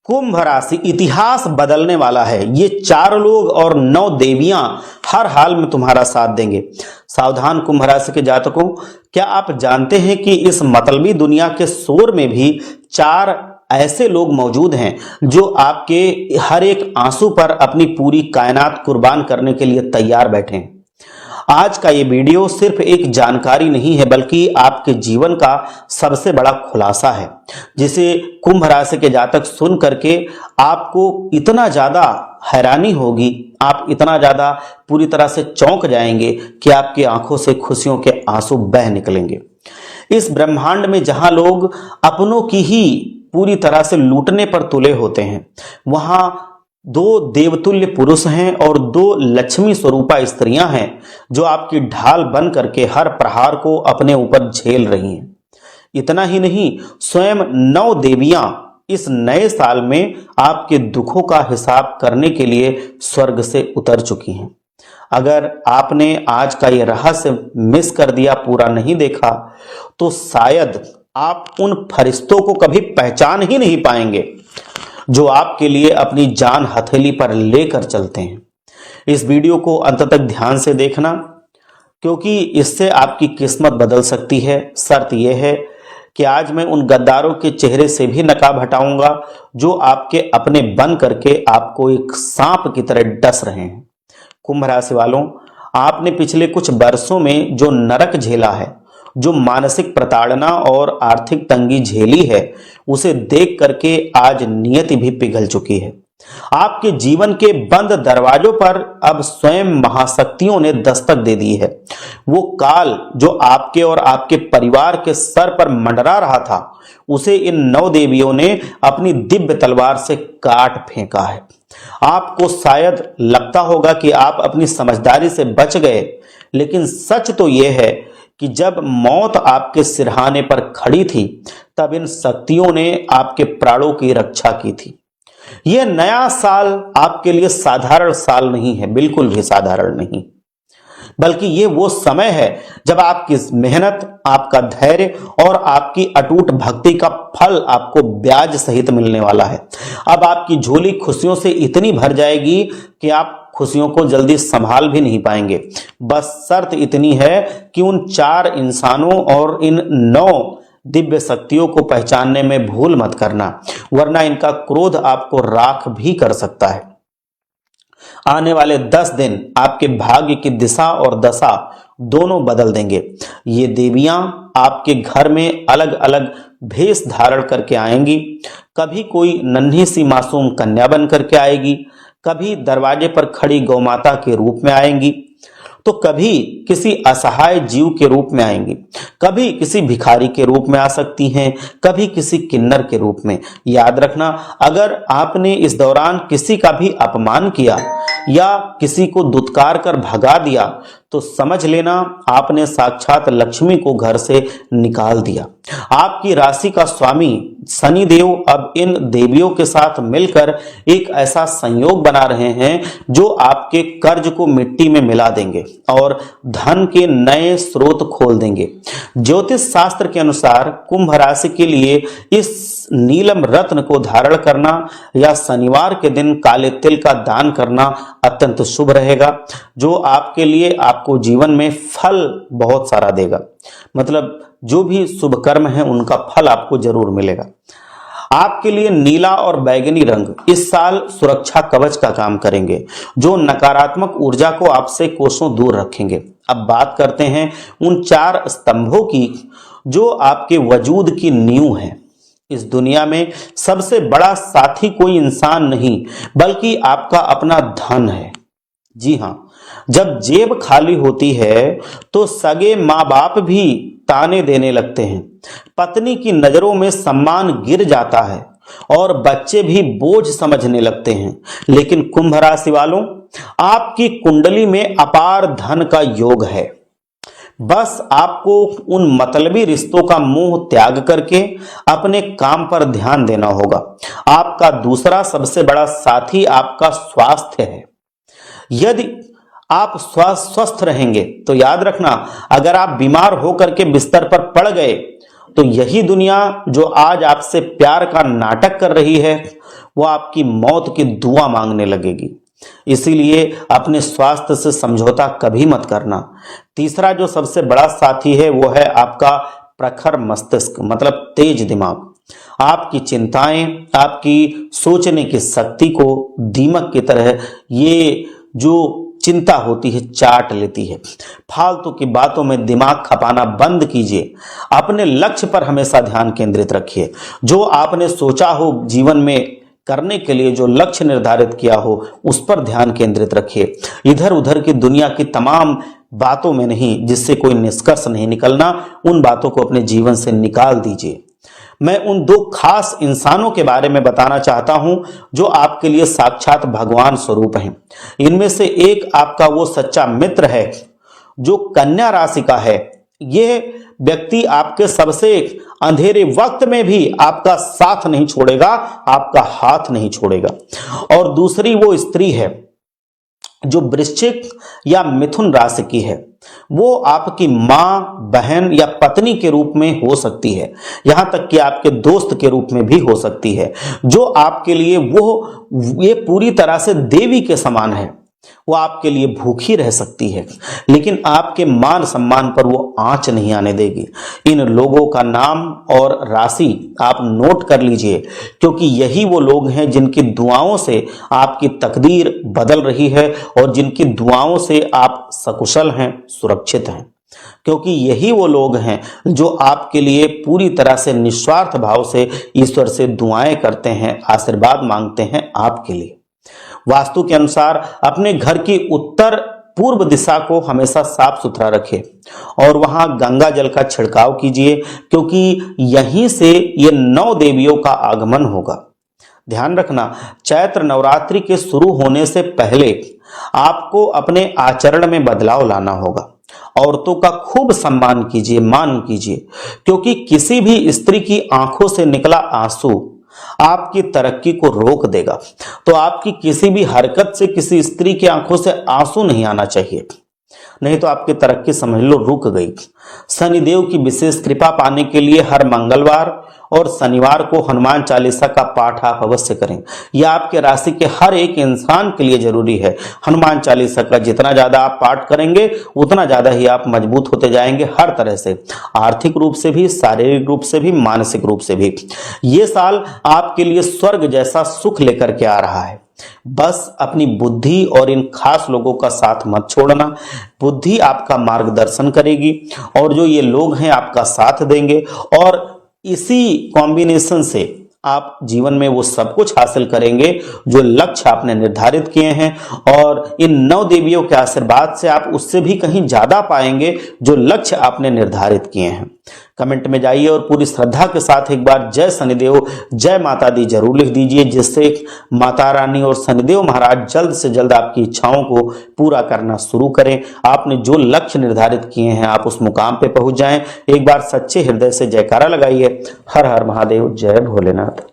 कुंभ राशि इतिहास बदलने वाला है। ये 4 लोग और 9 देवियां हर हाल में तुम्हारा साथ देंगे। सावधान कुंभ राशि के जातकों, क्या आप जानते हैं कि इस मतलबी दुनिया के शोर में भी 4 ऐसे लोग मौजूद हैं जो आपके हर एक आंसू पर अपनी पूरी कायनात कुर्बान करने के लिए तैयार बैठे हैं। आज का ये वीडियो सिर्फ एक जानकारी नहीं है, बल्कि आपके जीवन का सबसे बड़ा खुलासा है, जिसे कुंभ राशि के जातक सुन करके आपको इतना ज्यादा हैरानी होगी, आप इतना ज्यादा पूरी तरह से चौंक जाएंगे कि आपकी आंखों से खुशियों के आंसू बह निकलेंगे। इस ब्रह्मांड में जहां लोग अपनों की ही पूरी तरह से लूटने पर तुले होते हैं, वहां 2 देवतुल्य पुरुष हैं और 2 लक्ष्मी स्वरूपा स्त्रियां हैं जो आपकी ढाल बन करके हर प्रहार को अपने ऊपर झेल रही हैं। इतना ही नहीं, स्वयं 9 देवियां इस नए साल में आपके दुखों का हिसाब करने के लिए स्वर्ग से उतर चुकी हैं। अगर आपने आज का ये रहस्य मिस कर दिया, पूरा नहीं देखा, तो शायद आप उन फरिश्तों को कभी पहचान ही नहीं पाएंगे जो आपके लिए अपनी जान हथेली पर लेकर चलते हैं। इस वीडियो को अंत तक ध्यान से देखना, क्योंकि इससे आपकी किस्मत बदल सकती है। शर्त यह है कि आज मैं उन गद्दारों के चेहरे से भी नकाब हटाऊंगा जो आपके अपने बन करके आपको एक सांप की तरह डस रहे हैं। कुंभ राशि वालों, आपने पिछले कुछ वर्षों में जो नरक झेला है, जो मानसिक प्रताड़ना और आर्थिक तंगी झेली है, उसे देख करके आज नियति भी पिघल चुकी है। आपके जीवन के बंद दरवाजों पर अब स्वयं महाशक्तियों ने दस्तक दे दी है। वो काल जो आपके और आपके परिवार के सर पर मंडरा रहा था, उसे इन 9 देवियों ने अपनी दिव्य तलवार से काट फेंका है। आपको शायद लगता होगा कि आप अपनी समझदारी से बच गए, लेकिन सच तो यह है कि जब मौत आपके सिरहाने पर खड़ी थी, तब इन शक्तियों ने आपके प्राणों की रक्षा की थी। यह नया साल आपके लिए साधारण साल नहीं है, बिल्कुल भी साधारण नहीं, बल्कि ये वो समय है जब आपकी मेहनत, आपका धैर्य और आपकी अटूट भक्ति का फल आपको ब्याज सहित मिलने वाला है। अब आपकी झोली खुशियों से इतनी भर जाएगी कि आप खुशियों को जल्दी संभाल भी नहीं पाएंगे। बस शर्त इतनी है कि उन 4 इंसानों और इन 9 दिव्य शक्तियों को पहचानने में भूल मत करना, वरना इनका क्रोध आपको राख भी कर सकता है। आने वाले 10 दिन आपके भाग्य की दिशा और दशा दोनों बदल देंगे। ये देवियां आपके घर में अलग अलग भेष धारण करके आएंगी। कभी कोई नन्ही सी मासूम कन्या बन करके आएगी, कभी दरवाजे पर खड़ी गौमाता के रूप में आएंगी, तो कभी किसी असहाय जीव के रूप में आएंगी, कभी किसी भिखारी के रूप में आ सकती हैं, कभी किसी किन्नर के रूप में। याद रखना, अगर आपने इस दौरान किसी का भी अपमान किया या किसी को दुत्कार कर भगा दिया, तो समझ लेना आपने साक्षात लक्ष्मी को घर से निकाल दिया। आपकी राशि का स्वामी शनिदेव अब इन देवियों के साथ मिलकर एक ऐसा संयोग बना रहे हैं जो आपके कर्ज को मिट्टी में मिला देंगे और धन के नए स्रोत खोल देंगे। ज्योतिष शास्त्र के अनुसार कुंभ राशि के लिए इस नीलम रत्न को धारण करना या शनिवार के दिन काले तिल का दान करना अत्यंत शुभ रहेगा, जो आपके लिए आपको जीवन में फल बहुत सारा देगा। मतलब जो भी शुभ कर्म है उनका फल आपको जरूर मिलेगा। आपके लिए नीला और बैगनी रंग इस साल सुरक्षा कवच का काम करेंगे, जो नकारात्मक ऊर्जा को आपसे कोसों दूर रखेंगे। अब बात करते हैं उन 4 स्तंभों की जो आपके वजूद की नींव है। इस दुनिया में सबसे बड़ा साथी कोई इंसान नहीं, बल्कि आपका अपना धन है। जी हाँ, जब जेब खाली होती है तो सगे माँ बाप भी ताने देने लगते हैं, पत्नी की नजरों में सम्मान गिर जाता है और बच्चे भी बोझ समझने लगते हैं। लेकिन कुंभ राशि वालों, आपकी कुंडली में अपार धन का योग है। बस आपको उन मतलबी रिश्तों का मोह त्याग करके अपने काम पर ध्यान देना होगा। आपका दूसरा सबसे बड़ा साथी आपका स्वास्थ्य है। यदि आप स्वस्थ रहेंगे तो याद रखना, अगर आप बीमार होकर के बिस्तर पर पड़ गए तो यही दुनिया जो आज आपसे प्यार का नाटक कर रही है, वो आपकी मौत की दुआ मांगने लगेगी। इसीलिए अपने स्वास्थ्य से समझौता कभी मत करना। तीसरा जो सबसे बड़ा साथी है वो है आपका प्रखर मस्तिष्क, मतलब तेज दिमाग। आपकी चिंताएं आपकी सोचने की शक्ति को दीमक की तरह ये जो चिंता होती है चाट लेती है। फालतू की बातों में दिमाग खपाना बंद कीजिए। अपने लक्ष्य पर हमेशा ध्यान केंद्रित रखिए। जो आपने सोचा हो जीवन में करने के लिए, जो लक्ष्य निर्धारित किया हो, उस पर ध्यान केंद्रित रखिए। इधर उधर की दुनिया की तमाम बातों में नहीं, जिससे कोई निष्कर्ष नहीं निकलना, उन बातों को अपने जीवन से निकाल दीजिए। मैं उन दो खास इंसानों के बारे में बताना चाहता हूं जो आपके लिए साक्षात भगवान स्वरूप हैं। इनमें से एक आपका वो सच्चा मित्र है जो कन्या राशि का है। यह व्यक्ति आपके सबसे अंधेरे वक्त में भी आपका साथ नहीं छोड़ेगा, आपका हाथ नहीं छोड़ेगा। और दूसरी वो स्त्री है जो वृश्चिक या मिथुन राशि की है। वो आपकी मां, बहन या पत्नी के रूप में हो सकती है, यहां तक कि आपके दोस्त के रूप में भी हो सकती है, जो आपके लिए ये पूरी तरह से देवी के समान है। वो आपके लिए भूखी रह सकती है, लेकिन आपके मान सम्मान पर वो आंच नहीं आने देगी। इन लोगों का नाम और राशि आप नोट कर लीजिए, क्योंकि यही वो लोग हैं जिनकी दुआओं से आपकी तकदीर बदल रही है और जिनकी दुआओं से आप सकुशल हैं, सुरक्षित हैं। क्योंकि यही वो लोग हैं जो आपके लिए पूरी तरह से निस्वार्थ भाव से ईश्वर से दुआएं करते हैं, आशीर्वाद मांगते हैं आपके लिए। वास्तु के अनुसार अपने घर की उत्तर पूर्व दिशा को हमेशा साफ सुथरा रखें और वहां गंगा जल का छिड़काव कीजिए, क्योंकि यहीं से ये 9 देवियों का आगमन होगा। ध्यान रखना, चैत्र नवरात्रि के शुरू होने से पहले आपको अपने आचरण में बदलाव लाना होगा। औरतों का खूब सम्मान कीजिए, मान कीजिए, क्योंकि किसी भी स्त्री की आंखों से निकला आंसू आपकी तरक्की को रोक देगा। तो आपकी किसी भी हरकत से किसी स्त्री की आंखों से आंसू नहीं आना चाहिए, नहीं तो आपकी तरक्की समझ लो रुक गई। शनिदेव की विशेष कृपा पाने के लिए हर मंगलवार और शनिवार को हनुमान चालीसा का पाठ आप अवश्य करें। यह आपके राशि के हर एक इंसान के लिए जरूरी है। हनुमान चालीसा का जितना ज्यादा आप पाठ करेंगे उतना ज्यादा ही आप मजबूत होते जाएंगे, हर तरह से, आर्थिक रूप से भी, शारीरिक रूप से भी, मानसिक रूप से भी। ये साल आपके लिए स्वर्ग जैसा सुख लेकर के आ रहा है। बस अपनी बुद्धि और इन खास लोगों का साथ मत छोड़ना। बुद्धि आपका मार्गदर्शन करेगी और जो ये लोग हैं आपका साथ देंगे, और इसी कॉम्बिनेशन से आप जीवन में वो सब कुछ हासिल करेंगे जो लक्ष्य आपने निर्धारित किए हैं। और इन 9 देवियों के आशीर्वाद से आप उससे भी कहीं ज्यादा पाएंगे जो लक्ष्य आपने निर्धारित किए हैं। कमेंट में जाइए और पूरी श्रद्धा के साथ एक बार जय शनिदेव, जय माता दी जरूर लिख दीजिए, जिससे माता रानी और शनिदेव महाराज जल्द से जल्द आपकी इच्छाओं को पूरा करना शुरू करें। आपने जो लक्ष्य निर्धारित किए हैं आप उस मुकाम पे पहुंच जाएं। एक बार सच्चे हृदय से जयकारा लगाइए। हर हर महादेव, जय भोलेनाथ।